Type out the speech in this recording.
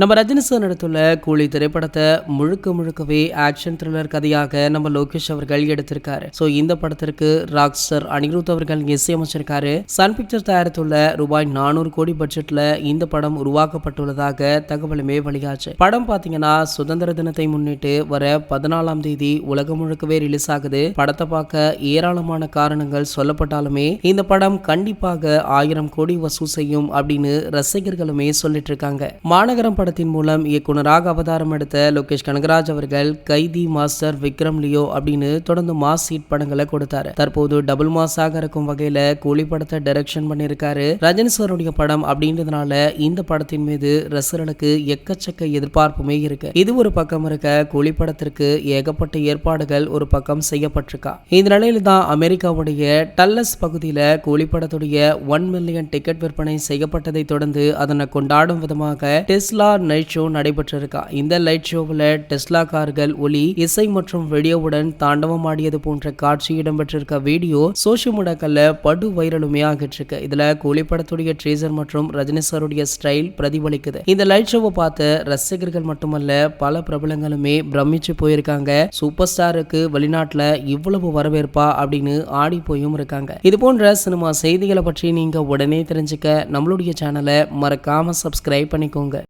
நம்ம ரஜினி சார் நடித்துள்ள கூலி திரைப்படத்தை முழுக்கவே ஆக்ஷன் த்ரில்லர் கதையாக நம்ம லோகேஷ் அவர்கள் எடுத்திருக்காரு. சோ இந்த படத்திற்கு ராக் ஸ்டார் அனிருத் அவர்கள் இசையமைச்சிருக்காரு. சன் பிக்சர் தயாரித்துள்ள ரூபாய் 400 கோடி பட்ஜெட்ல இந்த படம் உருவாக்கப்பட்டுள்ளதாக தகவலுமே வெளியாச்சு. படம் பாத்தீங்கன்னா சுதந்திர தினத்தை முன்னிட்டு வர 14ஆம் தேதி உலகம் முழுக்கவே ரிலீஸ் ஆகுது. படத்தை பார்க்க ஏராளமான காரணங்கள் சொல்லப்பட்டாலுமே இந்த படம் கண்டிப்பாக 1000 கோடி வசூல் செய்யும் அப்படின்னு ரசிகர்களுமே சொல்லிட்டு இருக்காங்க. மாநகரம் படத்தின் மூலம் இயக்குனராக அவதாரம் எடுத்த லோகேஷ் கனகராஜ் அவர்கள் கைதி, மாஸ்டர், விக்ரம், லியோ அப்படின்னு தொடர்ந்து மாஸ் ஹிட் படங்களை கொடுத்தாரு. தற்போது டபுள் மாஸாக இருக்கும் வகையில கூலி படத்தை டைரக்ஷன் பண்ணியிருக்காரு. ரஜினி சாருடைய படம் அப்படின்றதுனால இந்த படத்தின் மீது ரசிகர்களுக்கு எக்கச்சக்க எதிர்பார்ப்புமே இருக்கு. இது ஒரு பக்கம் இருக்க, கூலி படத்திற்கு ஏகப்பட்ட ஏற்பாடுகள் ஒரு பக்கம் செய்யப்பட்டிருக்கா. இந்த நிலையில தான் அமெரிக்காவுடைய டல்லஸ் பகுதியில கூலி படத்துடைய 1 மில்லியன் டிக்கெட் விற்பனை செய்யப்பட்டதை தொடர்ந்து அதனை கொண்டாடும் விதமாக டெஸ்லா நைட் ஷோ நடைபெற்றிருக்கா. இந்த லைட் ஷோவில் டெஸ்லா கார்கள் ஒலி, இசை மற்றும் வீடியோவுடன் தாண்டவம் ஆடியது போன்ற காட்சி இடம்பெற்றிருக்க வீடியோ சோசியல் மீடியாக்கள்ல படு வைரலுமே ஆகிட்டு இருக்கு. இதுல கூலி படத்துடைய ட்ரீசர் மற்றும் ரஜினி சாருடைய ஸ்டைல் பிரதிபலிக்குது. இந்த லைட் ஷோவை பார்த்த ரசிகர்கள் மட்டுமல்ல, பல பிரபலங்களுமே பிரமிச்சு போயிருக்காங்க. சூப்பர் ஸ்டாருக்கு வெளிநாட்டுல இவ்வளவு வரவேற்பா அப்படின்னு ஆடி போயும் இருக்காங்க. இது போன்ற சினிமா செய்திகளை பற்றி நீங்க உடனே தெரிஞ்சுக்க நம்மளுடைய சேனலை மறக்காம சப்ஸ்கிரைப் பண்ணிக்கோங்க.